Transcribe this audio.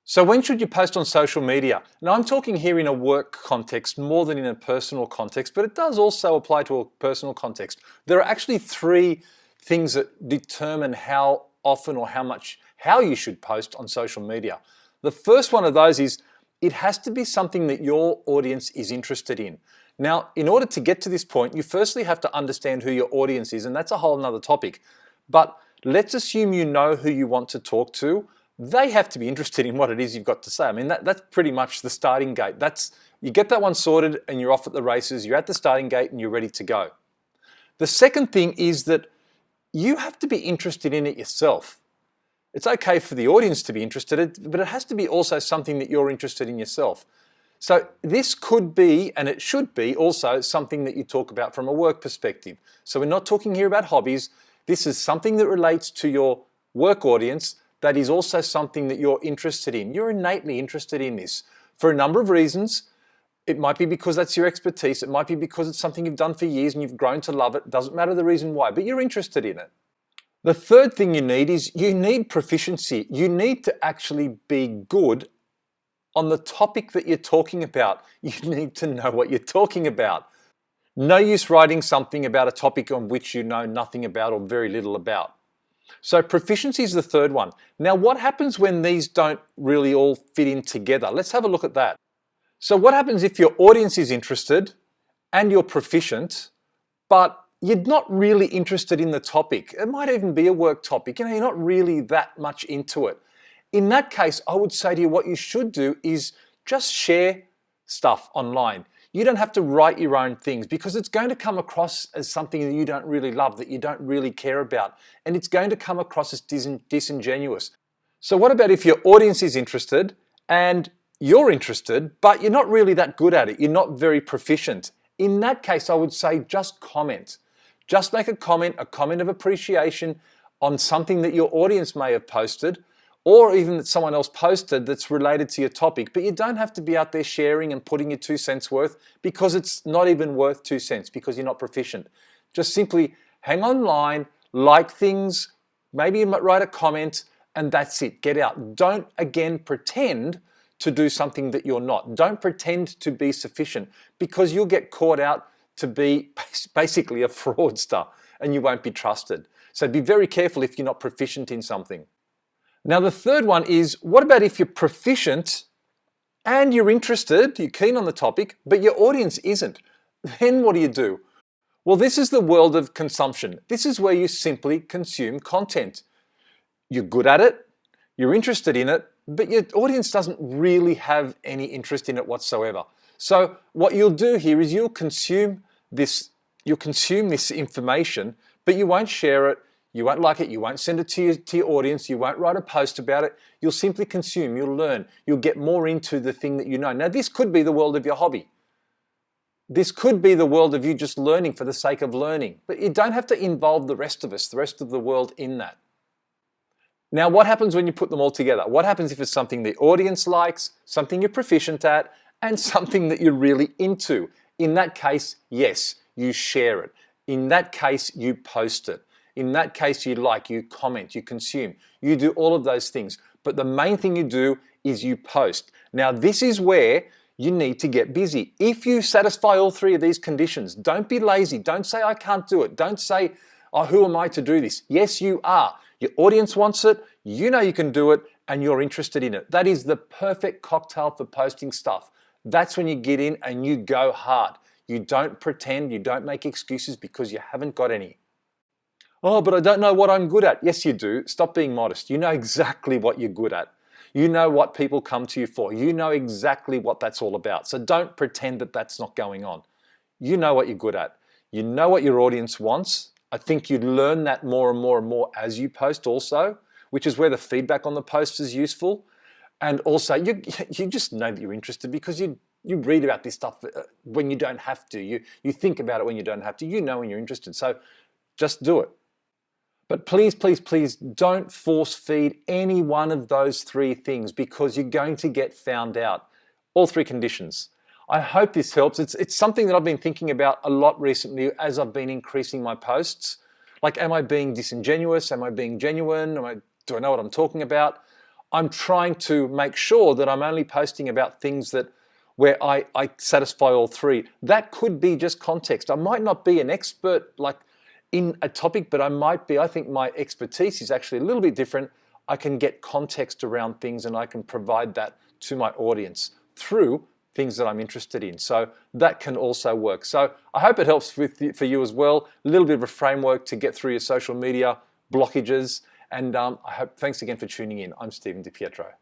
So when should you post on social media? Now I'm talking here in a work context more than in a personal context, but it does also apply to a personal context. There are actually three things that determine how often or how you should post on social media. The first one of those is it has to be something that your audience is interested in. Now, in order to get to this point, you firstly have to understand who your audience is, and that's a whole nother topic. But let's assume you know who you want to talk to. They have to be interested in what it is you've got to say. I mean, that's pretty much the starting gate. You get that one sorted and you're off at the races, you're at the starting gate and you're ready to go. The second thing is that you have to be interested in it yourself. It's okay for the audience to be interested, but it has to be also something that you're interested in yourself. So this could be, and it should be also, something that you talk about from a work perspective. So we're not talking here about hobbies. This is something that relates to your work audience that is also something that you're interested in. You're innately interested in this for a number of reasons. It might be because that's your expertise. It might be because it's something you've done for years and you've grown to love it. Doesn't matter the reason why, but you're interested in it. The third thing you need is you need proficiency. You need to actually be good on the topic that you're talking about. You need to know what you're talking about. No use writing something about a topic on which you know nothing about or very little about. So proficiency is the third one. Now, what happens when these don't really all fit in together? Let's have a look at that. So what happens if your audience is interested and you're proficient, but you're not really interested in the topic? It might even be a work topic. You're not really that much into it. In that case, I would say to you, what you should do is just share stuff online. You don't have to write your own things because it's going to come across as something that you don't really love, that you don't really care about, and it's going to come across as disingenuous. So what about if your audience is interested and you're interested, but you're not really that good at it, you're not very proficient? In that case, I would say just comment. Just make a comment of appreciation on something that your audience may have posted, or even that someone else posted that's related to your topic, but you don't have to be out there sharing and putting your 2 cents worth because it's not even worth 2 cents because you're not proficient. Just simply hang online, like things, maybe you might write a comment, and that's it. Get out. Don't, again, pretend to do something that you're not. Don't pretend to be sufficient because you'll get caught out to be basically a fraudster and you won't be trusted. So be very careful if you're not proficient in something. Now, the third one is, what about if you're proficient and you're interested, you're keen on the topic, but your audience isn't? Then what do? Well, this is the world of consumption. This is where you simply consume content. You're good at it, you're interested in it, but your audience doesn't really have any interest in it whatsoever. So what you'll do here is you'll consume this information, but you won't share it. You won't like it, you won't send it to your audience, you won't write a post about it. You'll simply consume, you'll learn, you'll get more into the thing that you know. Now, this could be the world of your hobby. This could be the world of you just learning for the sake of learning. But you don't have to involve the rest of us, the rest of the world in that. Now, what happens when you put them all together? What happens if it's something the audience likes, something you're proficient at, and something that you're really into? In that case, yes, you share it. In that case, you post it. In that case, you like, you comment, you consume. You do all of those things. But the main thing you do is you post. Now, this is where you need to get busy. If you satisfy all three of these conditions, don't be lazy. Don't say, I can't do it. Don't say, oh, who am I to do this? Yes, you are. Your audience wants it. You know you can do it, and you're interested in it. That is the perfect cocktail for posting stuff. That's when you get in and you go hard. You don't pretend. You don't make excuses because you haven't got any. Oh, but I don't know what I'm good at. Yes, you do. Stop being modest. You know exactly what you're good at. You know what people come to you for. You know exactly what that's all about. So don't pretend that that's not going on. You know what you're good at. You know what your audience wants. I think you learn that more and more and more as you post also, which is where the feedback on the post is useful. And also, you just know that you're interested because you read about this stuff when you don't have to. You think about it when you don't have to. You know when you're interested. So just do it. But please, please, please don't force feed any one of those three things because you're going to get found out. All three conditions. I hope this helps. It's something that I've been thinking about a lot recently as I've been increasing my posts. Like, am I being disingenuous? Am I being genuine? Do I know what I'm talking about? I'm trying to make sure that I'm only posting about things that where I satisfy all three. That could be just context. I might not be an expert like in a topic, but I might be. I think my expertise is actually a little bit different. I can get context around things and I can provide that to my audience through things that I'm interested in. So that can also work. So I hope it helps for you as well. A little bit of a framework to get through your social media blockages. And thanks again for tuning in. I'm Stephen DiPietro.